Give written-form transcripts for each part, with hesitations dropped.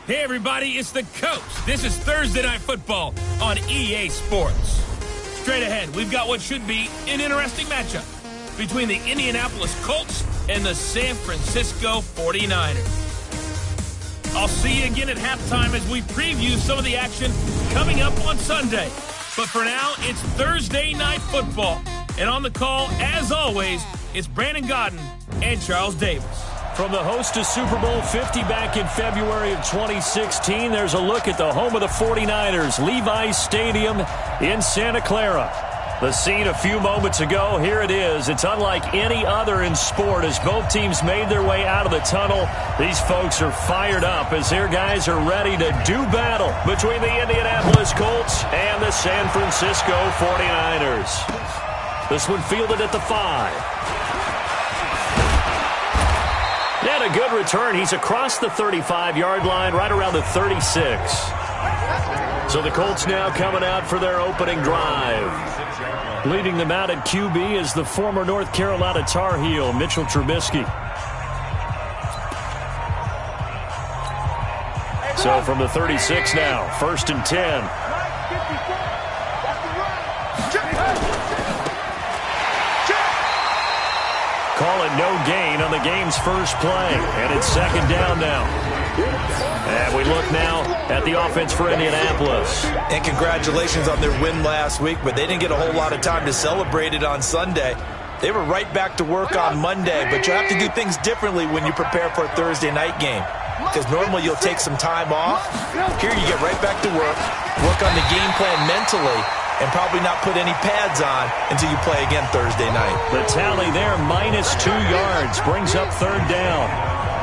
Hey everybody, it's the Colts. This is Thursday Night Football on EA Sports. Straight ahead, we've got what should be an interesting matchup between the Indianapolis Colts and the San Francisco 49ers. I'll see you again at halftime as we preview some of the action coming up on Sunday. But for now, it's Thursday Night Football. And on the call, as always, it's Brandon Godden and Charles Davis. From the host to Super Bowl 50 back in February of 2016, there's a look at the home of the 49ers, Levi's Stadium in Santa Clara. The scene a few moments ago, here it is. It's unlike any other in sport as both teams made their way out of the tunnel. These folks are fired up as their guys are ready to do battle between the Indianapolis Colts and the San Francisco 49ers. This one fielded at the 5. And a good return. He's across the 35-yard line, right around the 36. So the Colts now coming out for their opening drive. Leading them out at QB is the former North Carolina Tar Heel, Mitchell Trubisky. So from the 36 now, 1st and 10. Call it no gain on the game's first play. And it's 2nd down now. And we look now at the offense for Indianapolis. And congratulations on their win last week, but they didn't get a whole lot of time to celebrate it on Sunday. They were right back to work on Monday, but you have to do things differently when you prepare for a Thursday night game. Because normally you'll take some time off. Here you get right back to work on the game plan mentally, and probably not put any pads on until you play again Thursday night. The tally there, -2 yards, brings up 3rd down.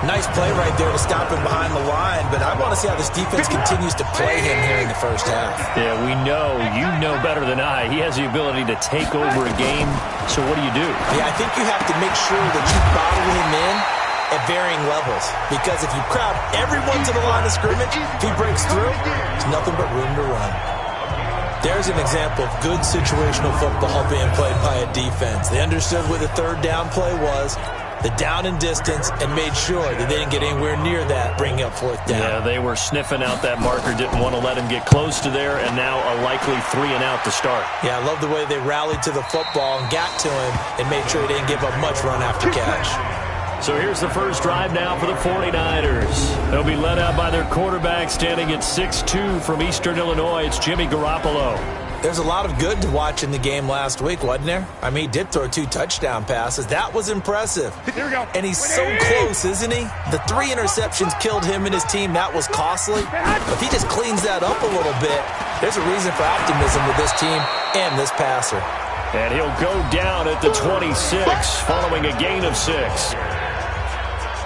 Nice play right there to stop him behind the line, but I want to see how this defense continues to play him here in the first half. Yeah, we know. You know better than I. He has the ability to take over a game, so what do you do? Yeah, I think you have to make sure that you bottle him in at varying levels, because if you crowd everyone to the line of scrimmage, if he breaks through, there's nothing but room to run. There's an example of good situational football being played by a defense. They understood what the 3rd down play was, the down and distance, and made sure that they didn't get anywhere near that, bringing up 4th down. Yeah, they were sniffing out that marker, didn't want to let him get close to there, and now a likely 3 and out to start. Yeah, I love the way they rallied to the football and got to him and made sure he didn't give up much run after catch. So here's the first drive now for the 49ers. They'll be led out by their quarterback standing at 6'2" from Eastern Illinois. It's Jimmy Garoppolo. There's a lot of good to watch in the game last week, wasn't there? I mean, he did throw 2 touchdown passes. That was impressive. Here we go. And he's so close, isn't he? The 3 interceptions killed him and his team. That was costly. But if he just cleans that up a little bit, there's a reason for optimism with this team and this passer. And he'll go down at the 26 following a gain of 6.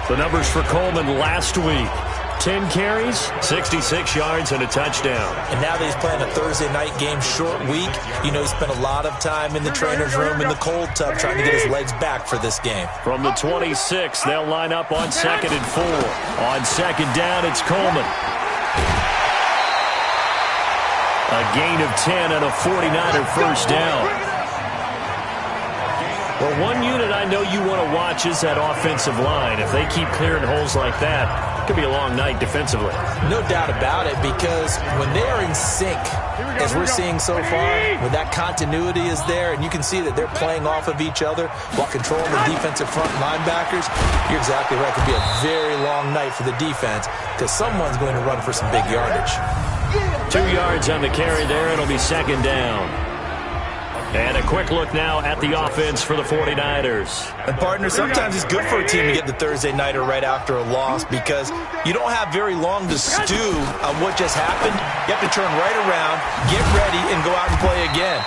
The numbers for Coleman last week: 10 carries, 66 yards, and a touchdown. And now that he's playing a Thursday night game, short week, you know he spent a lot of time in the trainer's room in the cold tub trying to get his legs back for this game. From the 26, they'll line up on 2nd and 4. On 2nd down, it's Coleman. A gain of 10 and a 49er first down. Well, one unit I know you want to watch is that offensive line. If they keep clearing holes like that, it could be a long night defensively. No doubt about it, because when they are in sync, as we're seeing so far, when that continuity is there, and you can see that they're playing off of each other while controlling the defensive front linebackers, you're exactly right. It could be a very long night for the defense, because someone's going to run for some big yardage. 2 yards on the carry there. It'll be 2nd down. And a quick look now at the offense for the 49ers. And, partner, sometimes it's good for a team to get the Thursday nighter right after a loss, because you don't have very long to stew on what just happened. You have to turn right around, get ready, and go out and play again.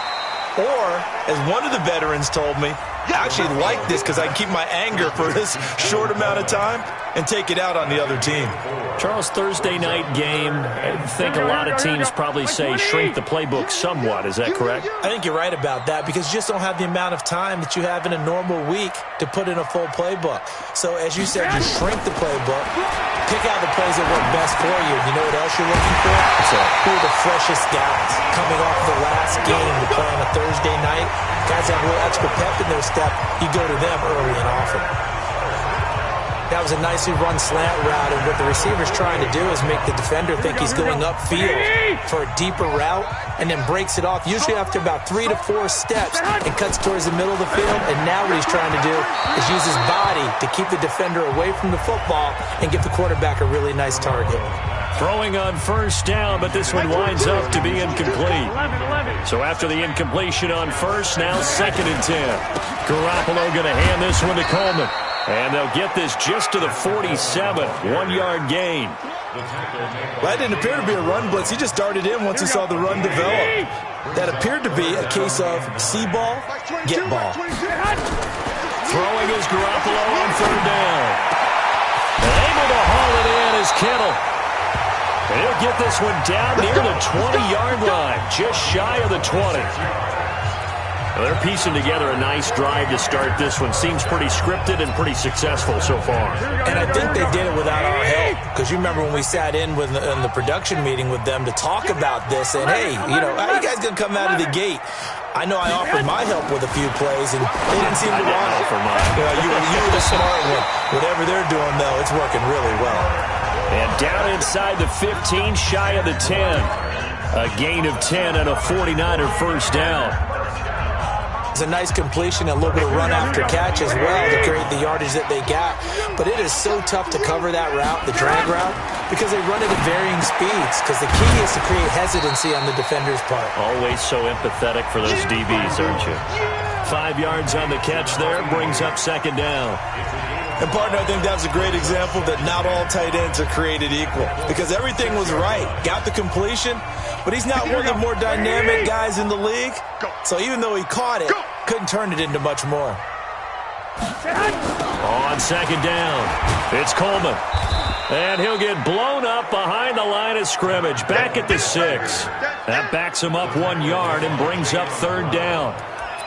Or, as one of the veterans told me, I actually like this because I can keep my anger for this short amount of time and take it out on the other team. Charles, Thursday night game, I think a lot of teams probably say shrink the playbook somewhat. Is that correct? I think you're right about that, because you just don't have the amount of time that you have in a normal week to put in a full playbook. So, as you said, you shrink the playbook, pick out the plays that work best for you. You know what else you're looking for? So, who are the freshest guys coming off the last game to play on a Thursday night? Guys have a little extra pep in their step. You go to them early and often. That was a nicely run slant route, and what the receiver's trying to do is make the defender think he's going upfield for a deeper route, and then breaks it off, usually after about 3 to 4 steps, and cuts towards the middle of the field. And now what he's trying to do is use his body to keep the defender away from the football and give the quarterback a really nice target. Throwing on first down, but this one winds up to be incomplete. So after the incompletion on first, now 2nd and 10. Garoppolo going to hand this one to Coleman. And they'll get this just to the 47, 1-yard gain. That didn't appear to be a run blitz. He just darted in once he saw the run develop. That appeared to be a case of see ball, get ball. Throwing is Garoppolo on 3rd down. Able to haul it in is Kittle. And he'll get this one down near the 20-yard line, just shy of the 20. Well, they're piecing together a nice drive to start this one. Seems pretty scripted and pretty successful so far. And I think they did it without our help. Because you remember when we sat in the production meeting with them to talk about this. And, hey, you know, how are you guys going to come out of the gate? I know I offered my help with a few plays, and they didn't seem to want it. You were the smart one. Whatever they're doing, though, it's working really well. And down inside the 15, shy of the 10. A gain of 10 and a 49er first down. It's a nice completion, a little bit of run after catch as well to create the yardage that they got. But it is so tough to cover that route, the drag route, because they run it at varying speeds. Because the key is to create hesitancy on the defender's part. Always so empathetic for those DBs, aren't you? 5 yards on the catch there, brings up 2nd down. And, partner, I think that was a great example that not all tight ends are created equal. Because everything was right. Got the completion, but he's not one of the more dynamic guys in the league. So even though he caught it, couldn't turn it into much more. On 2nd down, it's Coleman. And he'll get blown up behind the line of scrimmage. Back at the 6. That backs him up 1 yard and brings up 3rd down.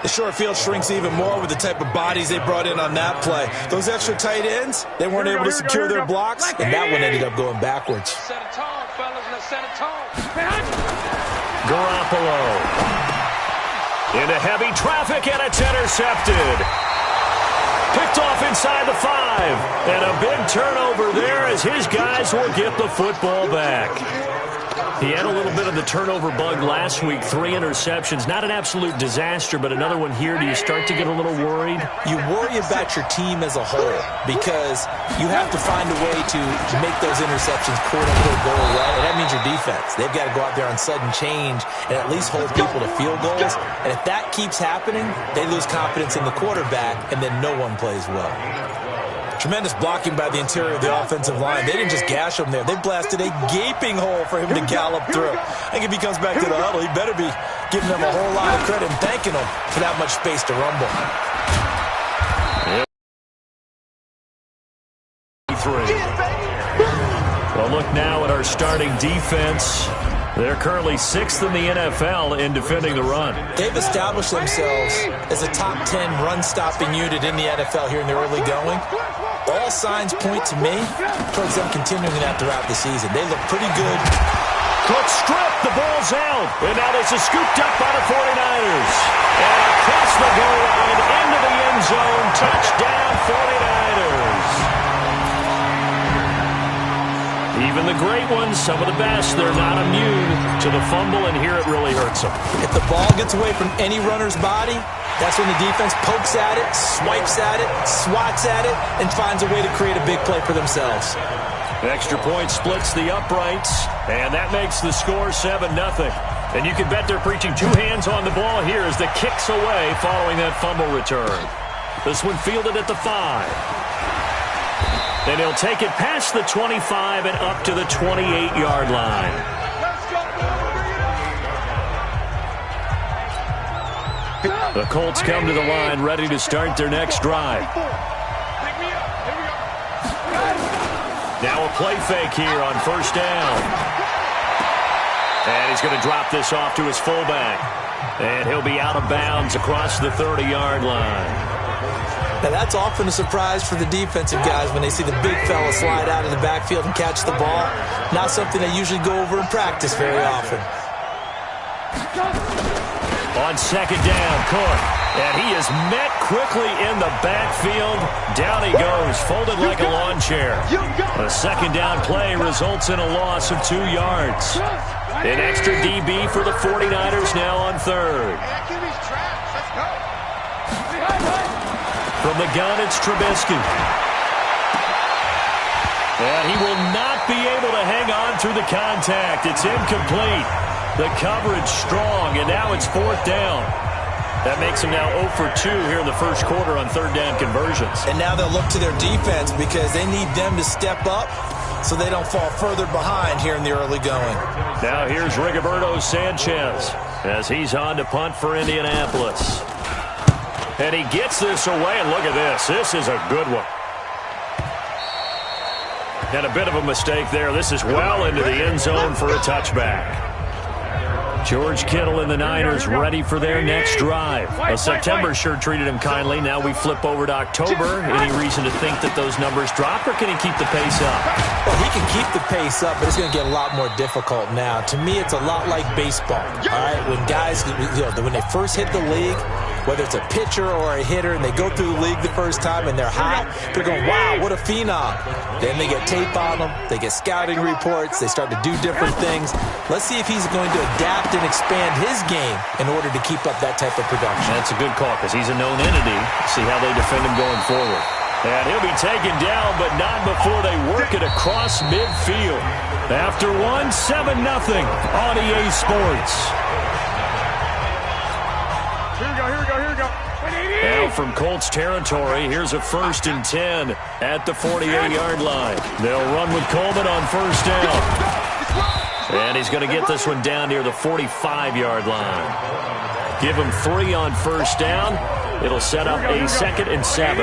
The short field shrinks even more with the type of bodies they brought in on that play. Those extra tight ends, they weren't able to secure their blocks, and that one ended up going backwards. Set a tone, fellas. Let's set a tone. Garoppolo into heavy traffic, and it's intercepted. Picked off inside the 5. And a big turnover there as his guys will get the football back. He had a little bit of the turnover bug last week, 3 interceptions. Not an absolute disaster, but another one here. Do you start to get a little worried? You worry about your team as a whole because you have to find a way to make those interceptions quote-unquote go away, and that means your defense. They've got to go out there on sudden change and at least hold people to field goals, and if that keeps happening, they lose confidence in the quarterback, and then no one plays well. Tremendous blocking by the interior of the offensive line. They didn't just gash him there. They blasted a gaping hole for him to gallop through. I think if he comes back to the huddle, he better be giving them a whole lot of credit and thanking them for that much space to rumble. Well, look now at our starting defense. They're currently 6th in the NFL in defending the run. They've established themselves as a top 10 run-stopping unit in the NFL here in the early going. All signs point to me towards them continuing that throughout the season. They look pretty good. Cook stripped, the ball's out. And now this is scooped up by the 49ers. And across the goal line, into the end zone, touchdown 49ers. Even the great ones, some of the best, they're not immune to the fumble, and here it really hurts them. If the ball gets away from any runner's body, that's when the defense pokes at it, swipes at it, swats at it, and finds a way to create a big play for themselves. Extra point splits the uprights, and that makes the score 7-0. And you can bet they're preaching 2 hands on the ball here as the kick's away following that fumble return. This one fielded at the 5. And he'll take it past the 25 and up to the 28-yard line. The Colts come to the line ready to start their next drive. Now a play fake here on first down. And he's going to drop this off to his fullback. And he'll be out of bounds across the 30-yard line. Now, that's often a surprise for the defensive guys when they see the big fella slide out of the backfield and catch the ball. Not something they usually go over in practice very often. On second down, Cook. And he is met quickly in the backfield. Down he goes, folded like a lawn chair. A second down play results in a loss of 2 yards. An extra DB for the 49ers now on third. From the gun, it's Trubisky. And he will not be able to hang on through the contact. It's incomplete. The coverage strong, and now it's 4th down. That makes him now 0 for 2 here in the first quarter on third down conversions. And now they'll look to their defense because they need them to step up so they don't fall further behind here in the early going. Now here's Rigoberto Sanchez as he's on to punt for Indianapolis. And he gets this away, and look at this. This is a good one. And a bit of a mistake there. This is well into the end zone for a touchback. George Kittle and the Niners ready for their next drive. Well, September sure treated him kindly. Now we flip over to October. Any reason to think that those numbers drop, or can he keep the pace up? Well, he can keep the pace up, but it's going to get a lot more difficult now. To me, it's a lot like baseball. All right, when guys, when they first hit the league, whether it's a pitcher or a hitter, and they go through the league the first time and they're hot, they're going, wow, what a phenom. Then they get tape on them, they get scouting reports, they start to do different things. Let's see if he's going to adapt and expand his game in order to keep up that type of production. That's a good call because he's a known entity. See how they defend him going forward. And he'll be taken down, but not before they work it across midfield. After 7-0 on EA Sports. Here we go. Now from Colts territory, here's a 1st and 10 at the 48-yard line. They'll run with Coleman on first down. And he's going to get this one down near the 45-yard line. Give him 3 on first down. It'll set up a 2nd and 7.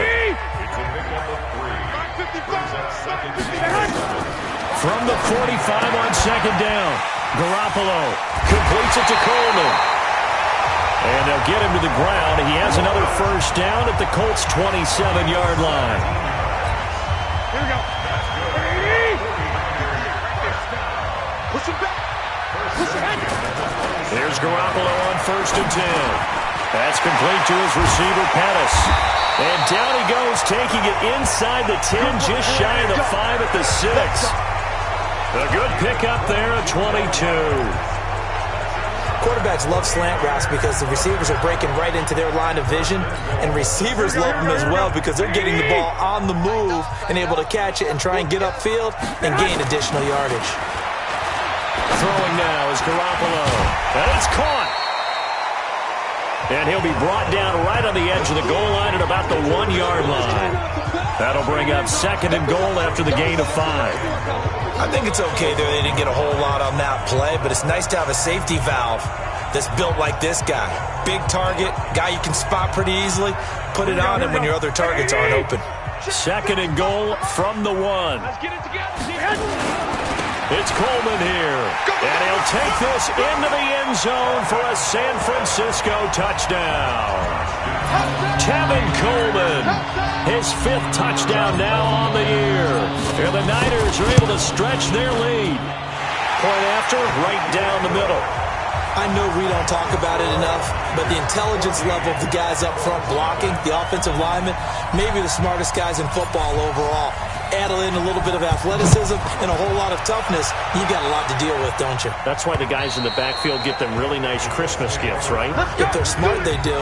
From the 45 on 2nd down, Garoppolo completes it to Coleman. And they'll get him to the ground. He has another first down at the Colts' 27-yard line. Here we go. Push him back. Here's Garoppolo on 1st and 10. That's complete to his receiver, Pettis. And down he goes, taking it inside the 10, just shy of the 5 at the 6. A good pickup there at 22. Quarterbacks love slant routes because the receivers are breaking right into their line of vision, and receivers love them as well because they're getting the ball on the move and able to catch it and try and get upfield and gain additional yardage. Throwing now is Garoppolo, and it's caught. And he'll be brought down right on the edge of the goal line at about the 1-yard line. That'll bring up 2nd and goal after the gain of 5. I think it's okay there. They didn't get a whole lot on that play, but it's nice to have a safety valve that's built like this guy. Big target, guy you can spot pretty easily. Put it on him when your other targets aren't open. 2nd and goal from the 1. Let's get it together. It's Coleman here, and he'll take this into the end zone for a San Francisco touchdown. Tevin Coleman, his 5th touchdown now on the year. And the Niners are able to stretch their lead. Point after, right down the middle. I know we don't talk about it enough, but the intelligence level of the guys up front blocking, the offensive linemen, maybe the smartest guys in football overall. Add in a little bit of athleticism and a whole lot of toughness, you've got a lot to deal with, don't you? That's why the guys in the backfield get them really nice Christmas gifts, right? If they're smart, they do.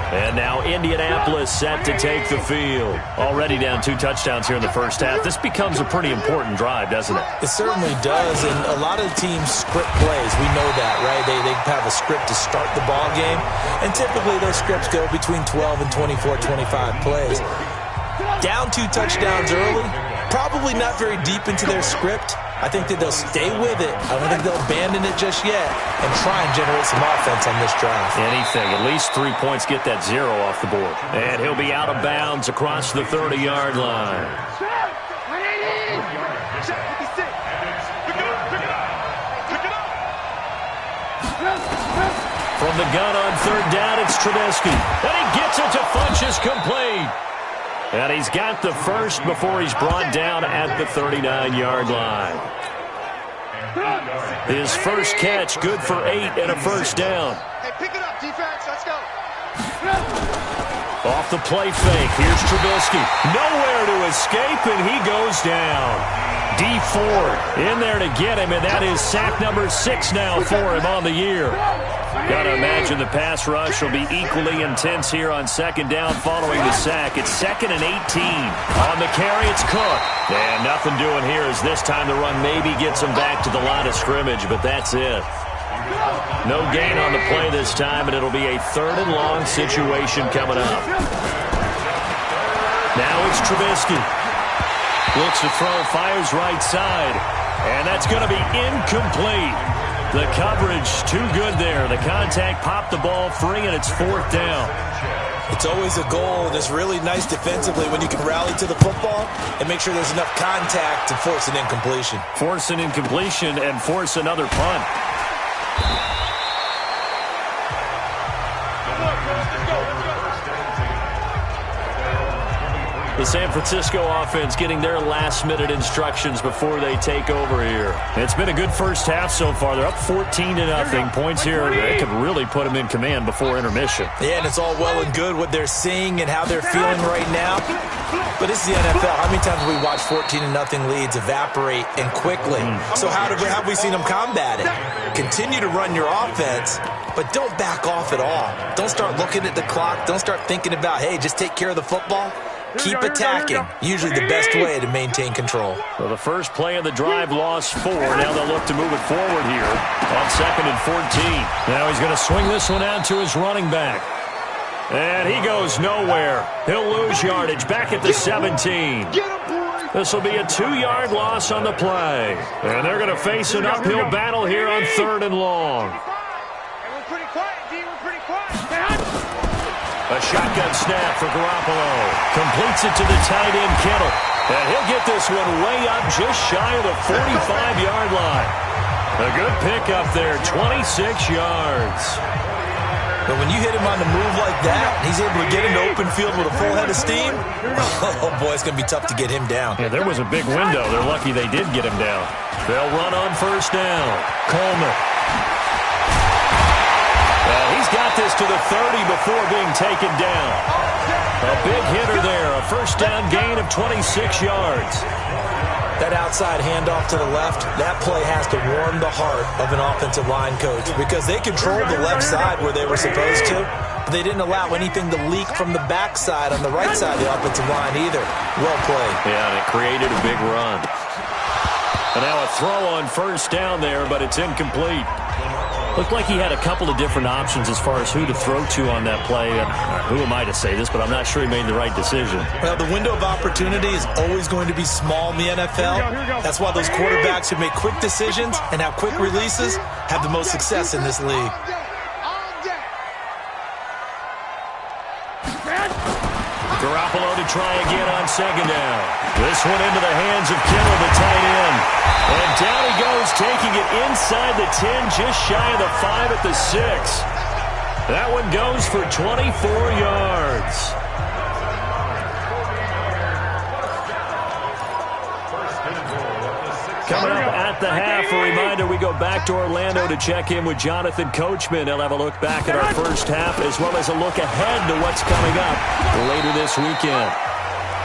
And now Indianapolis set to take the field. Already down 2 touchdowns here in the first half. This becomes a pretty important drive, doesn't it? It certainly does, and a lot of teams script plays. We know that, right? They have a script to start the ball game, and typically those scripts go between 12 and 24, 25 plays. Down 2 touchdowns early, probably not very deep into their script. I think that they'll stay with it. I don't think they'll abandon it just yet and try and generate some offense on this drive. Anything. At least 3 points, get that 0 off the board. And he'll be out of bounds across the 30-yard line. From the gun on 3rd down, it's Trubisky. And he gets it to Funchess, complete. And he's got the first before he's brought down at the 39-yard line. His first catch, good for 8 and a first down. Hey, pick it up, defense. Let's go. Off the play fake, here's Trubisky. Nowhere to escape, and he goes down. D Ford in there to get him, and that is sack number 6 now for him on the year. Got to imagine the pass rush will be equally intense here on second down following the sack. It's 2nd and 18. On the carry, it's Cook. And nothing doing here as this time the run maybe gets him back to the line of scrimmage, but that's it. No gain on the play this time, and it'll be a 3rd and long situation coming up. Now it's Trubisky. Looks to throw, fires right side, and that's going to be incomplete. The coverage too good there. The contact popped the ball free, and it's 4th down. It's always a goal, and it's really nice defensively when you can rally to the football and make sure there's enough contact to force an incompletion. Force an incompletion and force another punt. The San Francisco offense getting their last-minute instructions before they take over here. It's been a good first half so far. They're up 14-0. Points here that could really put them in command before intermission. Yeah, and it's all well and good what they're seeing and how they're feeling right now. But this is the NFL. How many times have we watched 14-0 leads evaporate and quickly? So how have we seen them combat it? Continue to run your offense, but don't back off at all. Don't start looking at the clock. Don't start thinking about, hey, just take care of the football. Keep attacking. Usually the best way to maintain control. So the first play of the drive lost 4. Now they'll look to move it forward here on 2nd and 14. Now he's going to swing this one out to his running back. And he goes nowhere. He'll lose yardage back at the 17. This will be a 2-yard loss on the play. And they're going to face an uphill battle here on 3rd and long. We're pretty quiet, D. We're pretty quiet. A shotgun snap for Garoppolo. Completes it to the tight end, Kittle. And he'll get this one way up just shy of the 45-yard line. A good pickup there, 26 yards. But when you hit him on the move like that, he's able to get into open field with a full head of steam. Oh, boy, it's going to be tough to get him down. Yeah, there was a big window. They're lucky they did get him down. They'll run on first down. Coleman. He's got this to the 30 before being taken down. A big hitter there. A first down gain of 26 yards. That outside handoff to the left, that play has to warm the heart of an offensive line coach because they controlled the left side where they were supposed to, but they didn't allow anything to leak from the backside on the right side of the offensive line either. Well played. Yeah, and it created a big run. And now a throw on first down there, but it's incomplete. Looked like he had a couple of different options as far as who to throw to on that play. And who am I to say this, but I'm not sure he made the right decision. Well, the window of opportunity is always going to be small in the NFL. That's why those quarterbacks who make quick decisions and have quick releases have the most success in this league. Garoppolo to try again on second down. This one into the hands of Kittle, the tight end. And down he goes, taking it inside the 10, just shy of the 5 at the 6. That one goes for 24 yards. Coming up at the half, a reminder, we go back to Orlando to check in with Jonathan Coachman. He'll have a look back at our first half as well as a look ahead to what's coming up later this weekend.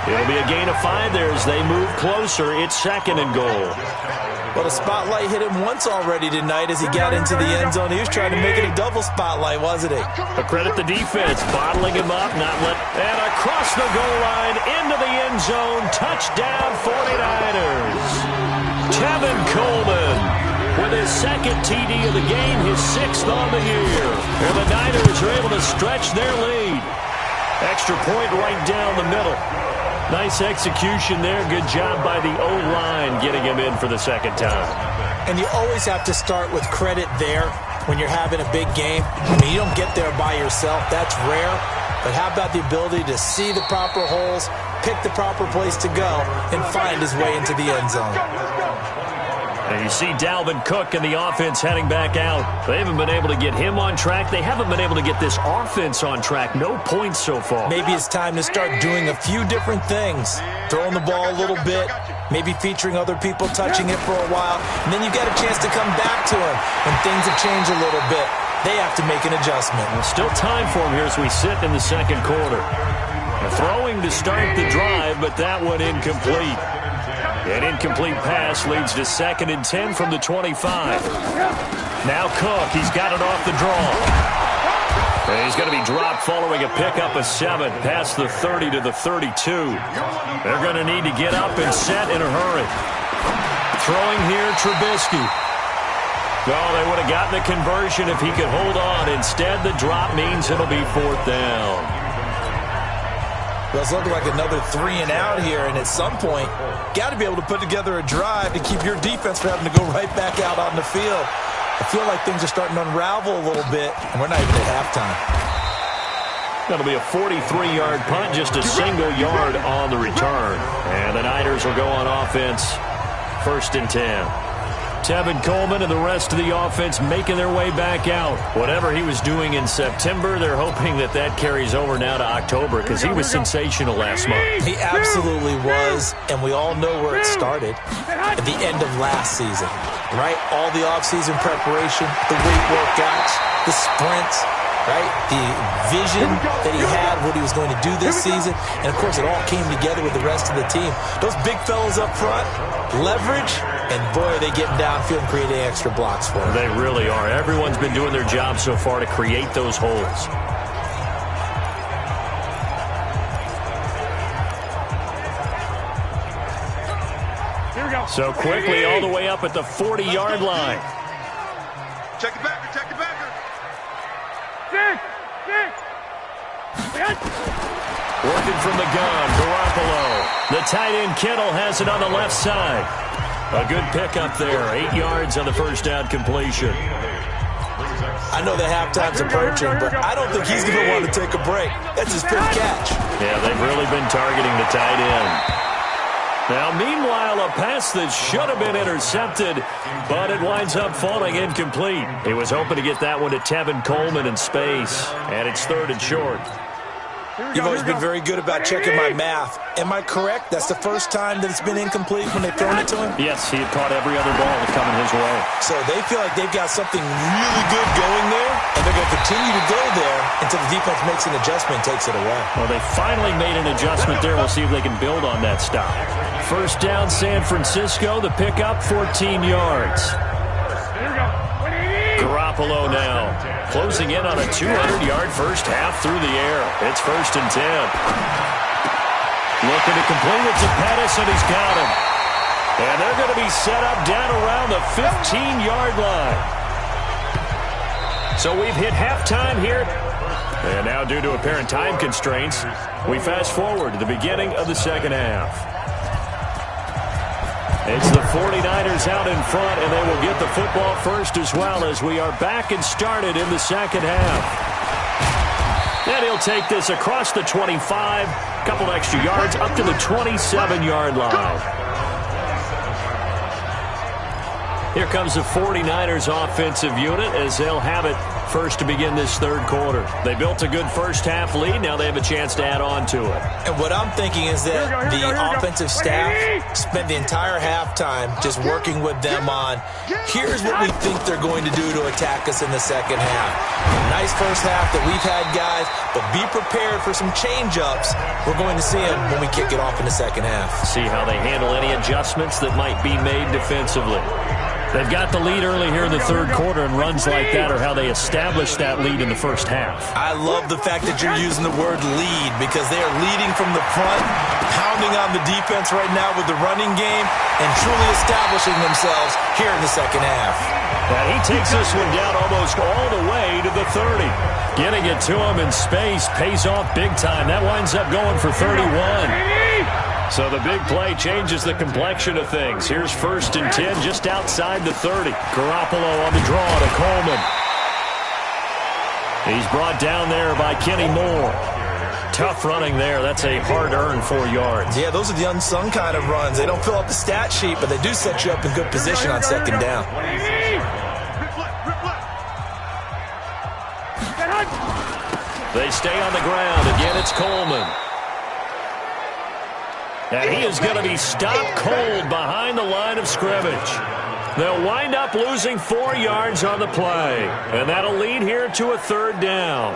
It'll be a gain of 5 there as they move closer. It's 2nd and goal. Well, the spotlight hit him once already tonight as he got into the end zone. He was trying to make it a double spotlight, wasn't he? But credit the defense, bottling him up, and across the goal line, into the end zone, touchdown 49ers. Tevin Coleman with his 2nd TD of the game, his 6th on the year. And the Niners are able to stretch their lead. Extra point right down the middle. Nice execution there. Good job by the O-line getting him in for the 2nd time. And you always have to start with credit there when you're having a big game. I mean, you don't get there by yourself. That's rare. But how about the ability to see the proper holes, pick the proper place to go, and find his way into the end zone? And you see Dalvin Cook and the offense heading back out. They haven't been able to get him on track. They haven't been able to get this offense on track. No points so far. Maybe it's time to start doing a few different things. Throwing the ball a little bit, maybe featuring other people touching it for a while, and then you get a chance to come back to him when things have changed a little bit. They have to make an adjustment. Well, still time for him here as we sit in the second quarter. Throwing to start the drive, but that one incomplete. An incomplete pass leads to 2nd and 10 from the 25. Now Cook, he's got it off the draw. And he's going to be dropped following a pickup of 7 past the 30 to the 32. They're going to need to get up and set in a hurry. Throwing here, Trubisky. Oh, they would have gotten the conversion if he could hold on. Instead, the drop means it'll be 4th down. Well, it's looking like another 3 and out here, and at some point, got to be able to put together a drive to keep your defense from having to go right back out on the field. I feel like things are starting to unravel a little bit, and we're not even at halftime. That'll be a 43-yard punt, just a single yard on the return. And the Niners will go on offense, 1st and 10. Tevin Coleman and the rest of the offense making their way back out. Whatever he was doing in September, they're hoping that that carries over now to October because he was sensational last month. He absolutely was, and we all know where it started at the end of last season, right? All the offseason preparation, the weight workouts, the sprints, right? The vision that he had, what he was going to do this season, and of course it all came together with the rest of the team. Those big fellas up front, leverage, and boy, are they getting downfield and creating extra blocks for them. They really are. Everyone's been doing their job so far to create those holes. Here we go. So quickly all the way up at the 40-yard line. Check it back. Check it back. Working from the gun, Garoppolo. The tight end Kittle has it on the left side. A good pickup there, 8 yards on the first down completion. I know the halftime's approaching, but I don't think he's going to want to take a break. That's his fifth catch. Yeah, they've really been targeting the tight end. Now, meanwhile, a pass that should have been intercepted, but it winds up falling incomplete. He was hoping to get that one to Tevin Coleman in space, and it's 3rd and short. You've always been very good about checking my math. Am I correct? That's the first time that it's been incomplete when they've thrown it to him? Yes, he had caught every other ball coming his way. So they feel like they've got something really good going there, and they're going to continue to go there until the defense makes an adjustment and takes it away. Well, they finally made an adjustment there. We'll see if they can build on that stop. First down, San Francisco. The pickup, 14 yards. Garoppolo now closing in on a 200-yard first half through the air. It's 1st and 10. Looking to complete it to Pettis, and he's got him. And they're going to be set up down around the 15-yard line. So we've hit halftime here. And now, due to apparent time constraints, we fast forward to the beginning of the second half. It's the 49ers out in front, and they will get the football first as well as we are back and started in the second half. And he'll take this across the 25, couple extra yards up to the 27-yard line. Here comes the 49ers offensive unit as they'll have it first to begin this third quarter. They built a good first half lead. Now they have a chance to add on to it. And what I'm thinking is that the offensive staff spent the entire halftime just working with them on, here's what we think they're going to do to attack us in the second half. Nice first half that we've had, guys, but be prepared for some change-ups. We're going to see them when we kick it off in the second half. See how they handle any adjustments that might be made defensively. They've got the lead early here in the third quarter, and runs like that are how they establish that lead in the first half. I love the fact that you're using the word lead because they are leading from the front, pounding on the defense right now with the running game, and truly establishing themselves here in the second half. And he takes this one down almost all the way to the 30. Getting it to him in space pays off big time. That winds up going for 31. So the big play changes the complexion of things. Here's 1st and 10 just outside the 30. Garoppolo on the draw to Coleman. He's brought down there by Kenny Moore. Tough running there. That's a hard-earned 4 yards. Yeah, those are the unsung kind of runs. They don't fill up the stat sheet, but they do set you up in good position on second down. They stay on the ground. Again, it's Coleman. And he is going to be stopped cold behind the line of scrimmage. They'll wind up losing 4 yards on the play. And that'll lead here to a 3rd down.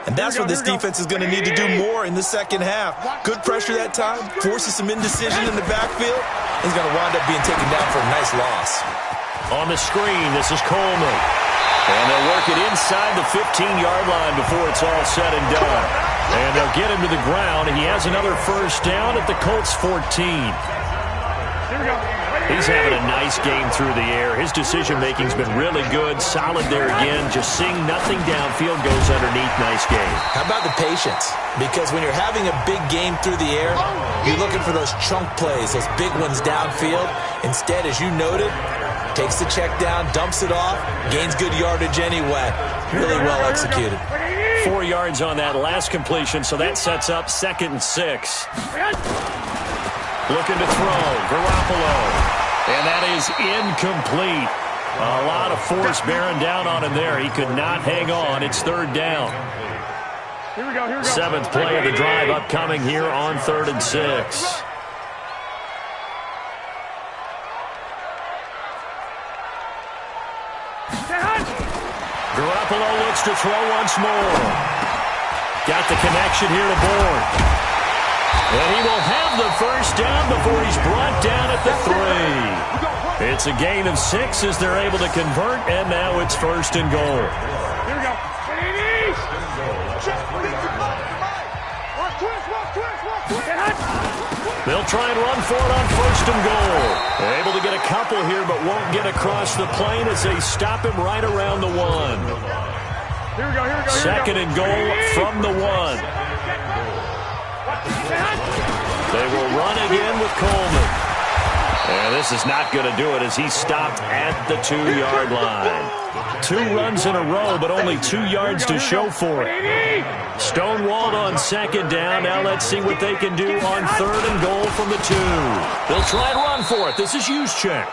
And that's what this defense is going to need to do more in the second half. Good pressure that time, forces some indecision in the backfield. He's going to wind up being taken down for a nice loss. On the screen, this is Coleman. And they'll work it inside the 15-yard line before it's all said and done. And they'll get him to the ground. He has another 1st down at the Colts 14. He's having a nice game through the air. His decision-making's been really good. Solid there again. Just seeing nothing downfield goes underneath. Nice game. How about the patience? Because when you're having a big game through the air, you're looking for those chunk plays, those big ones downfield. Instead, as you noted, takes the check down, dumps it off, gains good yardage anyway. Really well executed. 4 yards on that last completion, so that sets up 2nd and 6. Looking to throw, Garoppolo. And that is incomplete. A lot of force bearing down on him there. He could not hang on. It's 3rd down. Here we go. 7th play of the drive upcoming here on 3rd and 6. Garoppolo looks to throw once more. Got the connection here to Bourne. And he will have the 1st down before he's brought down at the 3. It's a gain of 6 as they're able to convert, and now it's 1st and goal. Here we go. They'll try and run for it on 1st and goal. They're able to get a couple here, but won't get across the plane as they stop him right around the 1. Here we go. 2nd and goal from the 1. They will run again with Coleman. And this is not going to do it as he's stopped at the 2-yard line. 2 runs in a row, but only 2 yards to show for it. Stonewalled on 2nd down. Now let's see what they can do on 3rd and goal from the 2. They'll try and run for it. This is Juszczyk.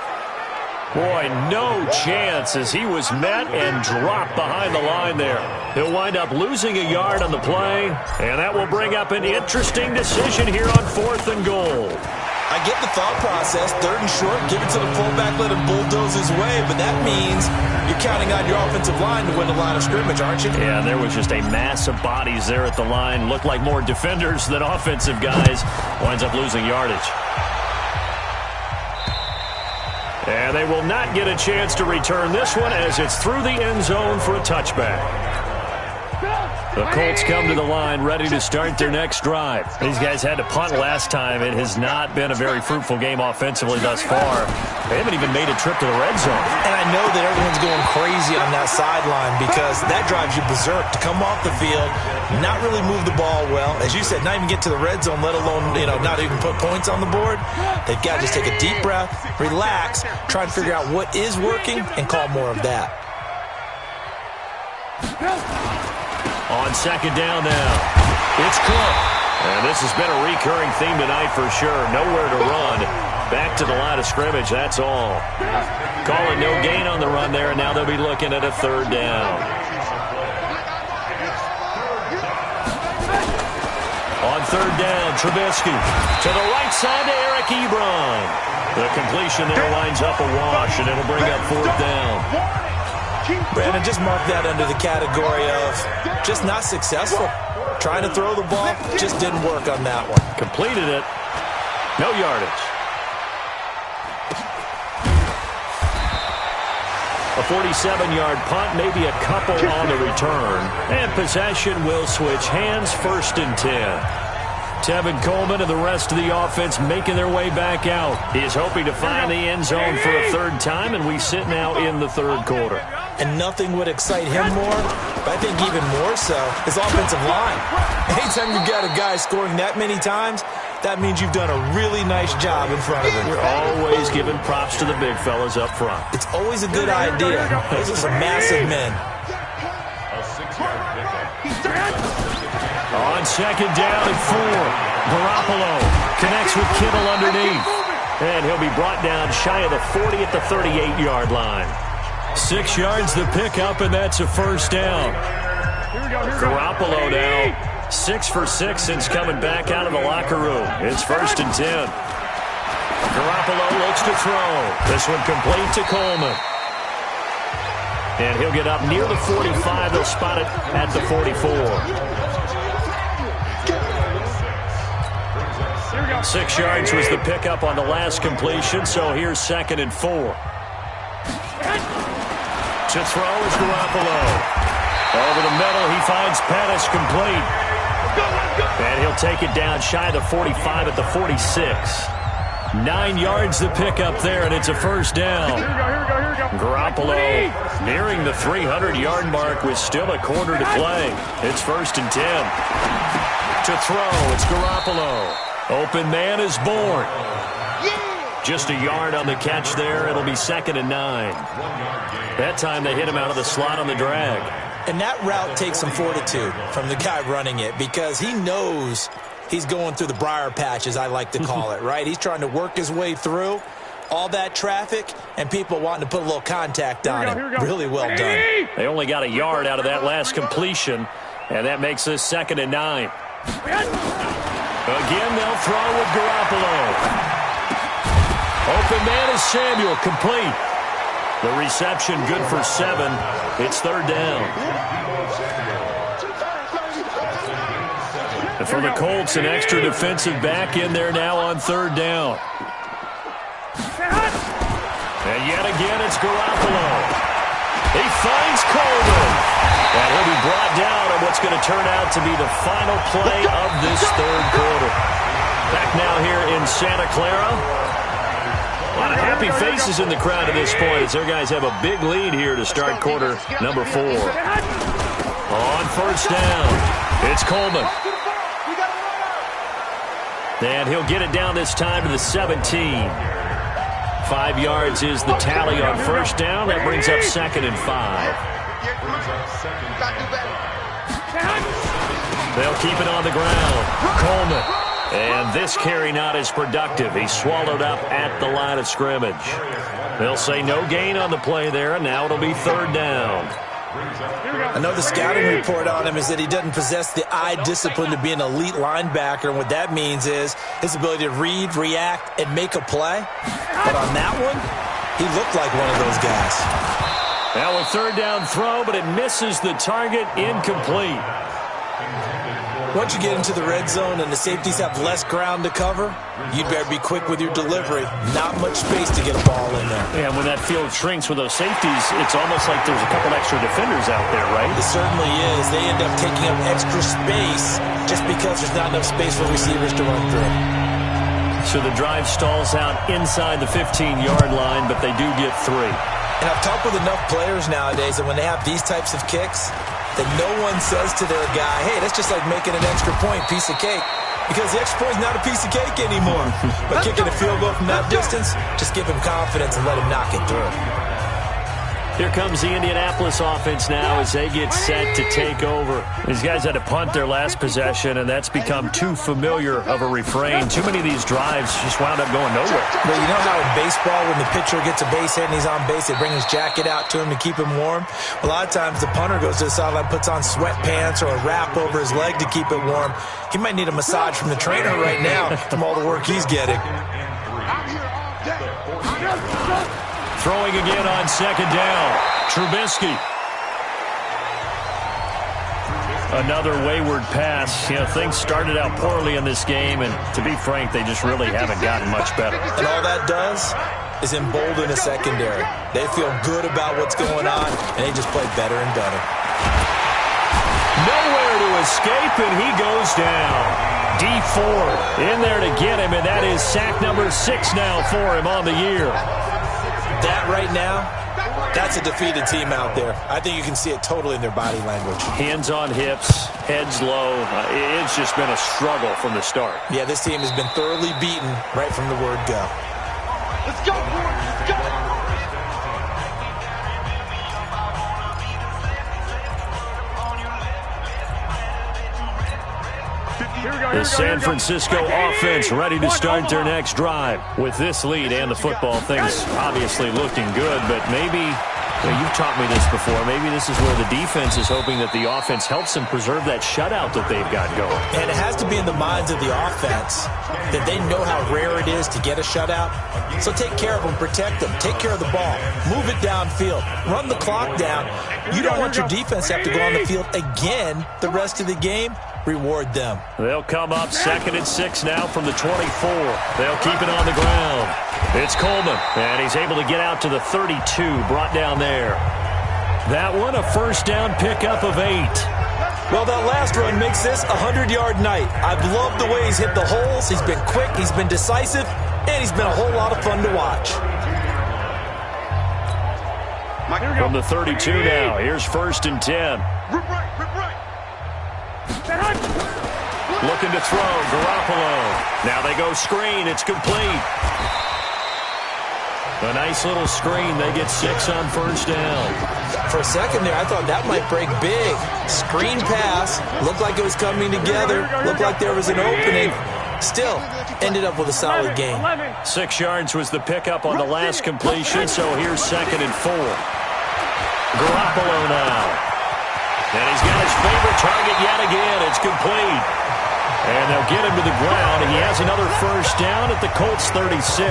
Boy, no chance as he was met and dropped behind the line there. He'll wind up losing a yard on the play, and that will bring up an interesting decision here on 4th and goal. I get the thought process, 3rd and short, give it to the fullback, let him bulldoze his way, but that means you're counting on your offensive line to win the line of scrimmage, aren't you? Yeah, there was just a mass of bodies there at the line. Looked like more defenders than offensive guys. Winds up losing yardage. And they will not get a chance to return this one as it's through the end zone for a touchback. The Colts come to the line ready to start their next drive. These guys had to punt last time. It has not been a very fruitful game offensively thus far. They haven't even made a trip to the red zone. And I know that everyone's going crazy on that sideline because that drives you berserk to come off the field, not really move the ball well. As you said, not even get to the red zone, let alone, not even put points on the board. They've got to just take a deep breath, relax, try and figure out what is working, and call more of that. On 2nd down now, it's Cook. And this has been a recurring theme tonight for sure. Nowhere to run. Back to the line of scrimmage, that's all. Call it no gain on the run there, and now they'll be looking at a 3rd down. On 3rd down, Trubisky to the right side to Eric Ebron. The completion there winds up a wash, and it'll bring up 4th down. Brandon, just mark that under the category of just not successful. Trying to throw the ball, just didn't work on that one. Completed it. No yardage. A 47-yard punt, maybe a couple on the return. And possession will switch hands, 1st and 10. Tevin Coleman and the rest of the offense making their way back out. He is hoping to find the end zone for a 3rd time, and we sit now in the 3rd quarter. And nothing would excite him more, but I think even more so, his offensive line. Anytime you've got a guy scoring that many times, that means you've done a really nice job in front of him. You're always giving props to the big fellas up front. It's always a good idea. Those are some massive men. On 2nd down and 4, Garoppolo connects with Kittle underneath. And he'll be brought down shy of the 40 at the 38-yard line. 6 yards the pickup, and that's a 1st down. Garoppolo now 6 for 6 since coming back out of the locker room. It's 1st and 10. Garoppolo looks to throw. This one complete to Coleman. And he'll get up near the 45. They'll spot it at the 44. 6 yards was the pickup on the last completion, so here's 2nd and 4. To throw is Garoppolo. Over the middle, he finds Pettis complete. And he'll take it down shy of the 45 at the 46. 9 yards the pickup there, and it's a 1st down. Here we go. Garoppolo nearing the 300-yard mark with still a quarter to play. It's 1st and 10. To throw, it's Garoppolo. Open man is born. Just a yard on the catch there. It'll be 2nd and 9. That time they hit him out of the slot on the drag. And that route takes some fortitude from the guy running it because he knows he's going through the briar patch, as I like to call it, right? He's trying to work his way through all that traffic and people wanting to put a little contact on him. Really well done. They only got a yard out of that last completion, and that makes this 2nd and 9. Again, they'll throw with Garoppolo. Open man is Samuel, complete. The reception good for 7. It's 3rd down. And for the Colts, an extra defensive back in there now on 3rd down. And yet again, it's Garoppolo. He finds Coleman. And he'll be brought down on what's going to turn out to be the final play of this 3rd quarter. Back now here in Santa Clara. A lot of happy faces in the crowd at this point as their guys have a big lead here to start quarter number 4. On 1st down, it's Coleman. And he'll get it down this time to the 17. 5 yards is the tally on 1st down. That brings up 2nd and 5. They'll keep it on the ground. Coleman. And this carry not as productive. He's swallowed up at the line of scrimmage. They'll say no gain on the play there, and now it'll be 3rd down. I know the scouting report on him is that he doesn't possess the eye discipline to be an elite linebacker, and what that means is his ability to read, react, and make a play. But on that one, he looked like one of those guys. Now a 3rd down throw, but it misses the target, incomplete. Once you get into the red zone and the safeties have less ground to cover, you'd better be quick with your delivery. Not much space to get a ball in there. Yeah, when that field shrinks with those safeties, it's almost like there's a couple extra defenders out there, right? It certainly is. They end up taking up extra space just because there's not enough space for receivers to run through. So the drive stalls out inside the 15-yard line, but they do get 3. And I've talked with enough players nowadays that when they have these types of kicks, that no one says to their guy, hey, that's just like making an extra point, piece of cake. Because the extra point is not a piece of cake anymore. But kicking a field goal from that distance, just give him confidence and let him knock it through. Here comes the Indianapolis offense now as they get set to take over. These guys had to punt their last possession, and that's become too familiar of a refrain. Too many of these drives just wound up going nowhere. But you know how in baseball, when the pitcher gets a base hit and he's on base, they bring his jacket out to him to keep him warm? A lot of times the punter goes to the sideline, puts on sweatpants or a wrap over his leg to keep it warm. He might need a massage from the trainer right now from all the work he's getting. Throwing again on 2nd down. Trubisky. Another wayward pass. You know, things started out poorly in this game, and to be frank, they just really haven't gotten much better. And all that does is embolden the secondary. They feel good about what's going on, and they just play better and better. Nowhere to escape, and he goes down. D Ford in there to get him, and that is sack number 6 now for him on the year. That right now, that's a defeated team out there. I think you can see it totally in their body language. Hands on hips, heads low. It's just been a struggle from the start. Yeah, this team has been thoroughly beaten right from the word go. Let's go, boys. Let's go. The San Francisco offense ready to start their next drive. With this lead and the football, things obviously looking good, but maybe You've taught me this before. Maybe this is where the defense is hoping that the offense helps them preserve that shutout that they've got going. And it has to be in the minds of the offense that they know how rare it is to get a shutout. So take care of them, protect them, take care of the ball, move it downfield, run the clock down. You don't want your defense to have to go on the field again the rest of the game. Reward them. They'll come up 2nd and 6 now from the 24. They'll keep it on the ground. It's Coleman, and he's able to get out to the 32, brought down there. That one, a first down pickup of 8. Well, that last run makes this a 100-yard night. I've loved the way he's hit the holes. He's been quick, he's been decisive, and he's been a whole lot of fun to watch. From the 32 now, here's 1st and 10. Looking to throw, Garoppolo. Now they go screen, it's complete. A nice little screen. They get 6 on 1st down. For a second there, I thought that might break big. Screen pass. Looked like it was coming together. Looked like there was an opening. Still, ended up with a solid game. 6 yards was the pickup on the last completion, so here's 2nd and 4. Garoppolo now. And he's got his favorite target yet again. It's complete. And they'll get him to the ground. And he has another first down at the Colts 36.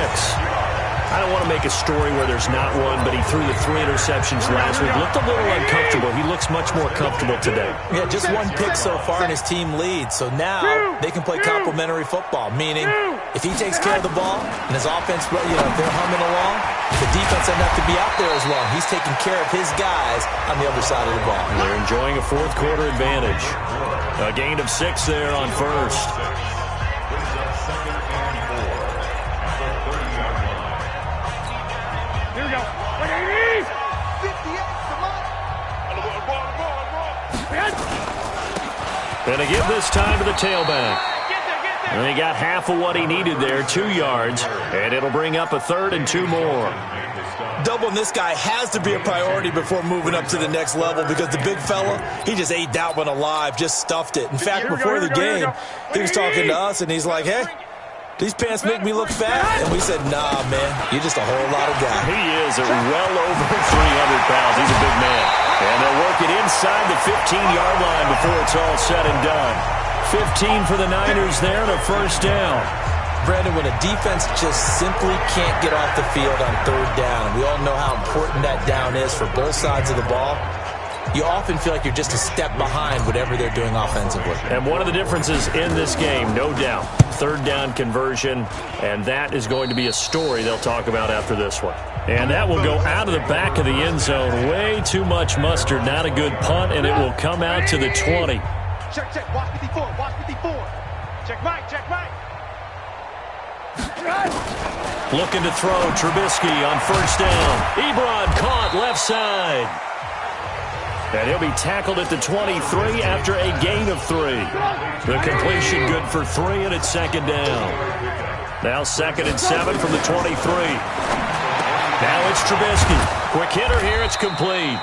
I don't want to make a story where there's not one, but he threw the 3 interceptions last week. Looked a little uncomfortable. He looks much more comfortable today. Yeah, just 1 pick so far and his team leads. So now they can play complementary football, meaning if he takes care of the ball and his offense, if they're humming along, the defense doesn't have to be out there as well. He's taking care of his guys on the other side of the ball. They're enjoying a 4th quarter advantage. A gain of 6 there on 1st. And they give this time to the tailback. And he got half of what he needed there, 2 yards, and it'll bring up a 3rd and 2 more. Doubling this guy has to be a priority before moving up to the next level because the big fella, he just ate that one alive, just stuffed it. In fact, before the game, he was talking to us, and he's like, hey, these pants make me look fat. And we said, nah, man, you're just a whole lot of guy. He is at well over 300 pounds. He's a big man. And they'll work it inside the 15-yard line before it's all said and done. 15 for the Niners there and a first down. Brandon, when a defense just simply can't get off the field on 3rd down, and we all know how important that down is for both sides of the ball, you often feel like you're just a step behind whatever they're doing offensively. And one of the differences in this game, no doubt, 3rd down conversion, and that is going to be a story they'll talk about after this one. And that will go out of the back of the end zone. Way too much mustard. Not a good punt, and it will come out to the 20. Check, check. Watch 54. Watch 54. Check right. Check right. Looking to throw. Trubisky on 1st down. Ebron caught left side. And he'll be tackled at the 23 after a gain of 3. The completion good for 3, and it's 2nd down. Now 2nd and 7 from the 23. Now it's Trubisky. Quick hitter here. It's complete.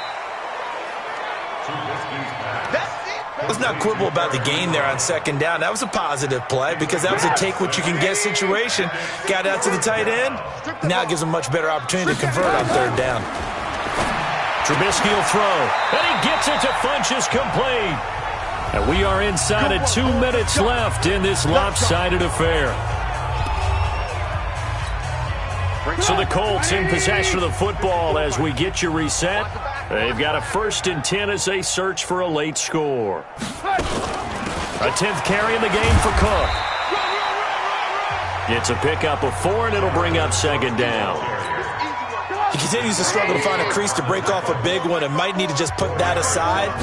Let's not quibble about the gain there on 2nd down. That was a positive play because that was a take-what-you-can-get situation. Got out to the tight end. Now it gives him a much better opportunity to convert on 3rd down. Trubisky will throw. And he gets it to Funchess complete. And we are inside of 2 minutes left in this lopsided affair. So the Colts in possession of the football as we get you reset. They've got a 1st and 10 as they search for a late score. A 10th carry in the game for Cook. It's a pickup of 4, and it'll bring up 2nd down. He continues to struggle to find a crease to break off a big one and might need to just put that aside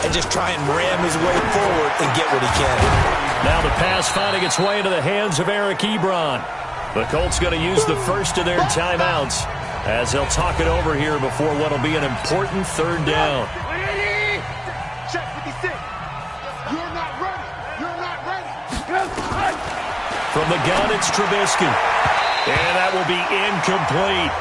and just try and ram his way forward and get what he can. Now the pass finding its way into the hands of Eric Ebron. The Colts going to use the first of their timeouts as they'll talk it over here before what will be an important 3rd down. Check 56. You're not ready. You're not ready. From the gun, it's Trubisky. And that will be incomplete.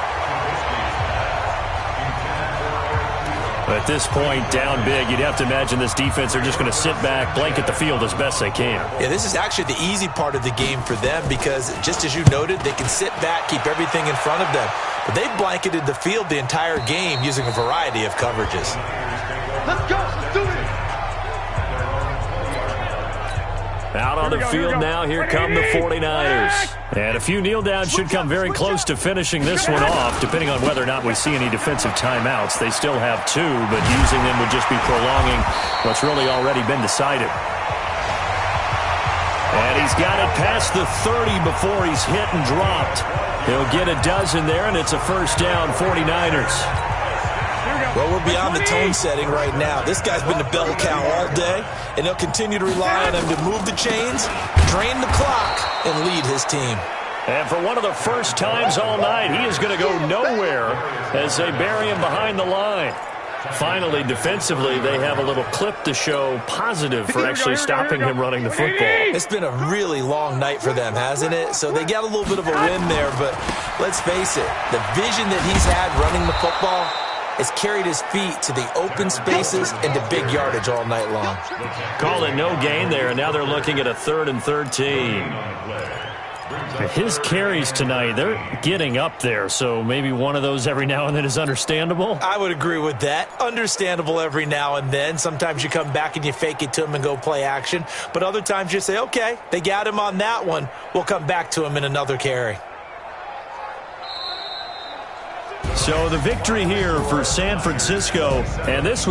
At this point, down big, you'd have to imagine this defense are just going to sit back, blanket the field as best they can. Yeah, this is actually the easy part of the game for them because, just as you noted, they can sit back, keep everything in front of them. But they've blanketed the field the entire game using a variety of coverages. Let's go. Let's do it. Out on the field now, here come the 49ers. And a few kneel downs should come very close to finishing this one off, depending on whether or not we see any defensive timeouts. They still have 2, but using them would just be prolonging what's really already been decided. And he's got it past the 30 before he's hit and dropped. He'll get a dozen there, and it's a first down, 49ers. Well, we're beyond the tone setting right now. This guy's been the bell cow all day, and he'll continue to rely on him to move the chains, drain the clock, and lead his team. And for one of the first times all night, he is going to go nowhere as they bury him behind the line. Finally, defensively, they have a little clip to show positive for actually stopping him running the football. It's been a really long night for them, hasn't it? So they got a little bit of a win there, but let's face it, the vision that he's had running the football has carried his feet to the open spaces and to big yardage all night long. Call it no gain there, and now they're looking at a 3rd and 13. His carries tonight, they're getting up there, so maybe one of those every now and then is understandable. I would agree with that. Understandable every now and then. Sometimes you come back and you fake it to him and go play action, but other times you say, okay, they got him on that one. We'll come back to him in another carry. So the victory here for San Francisco, and this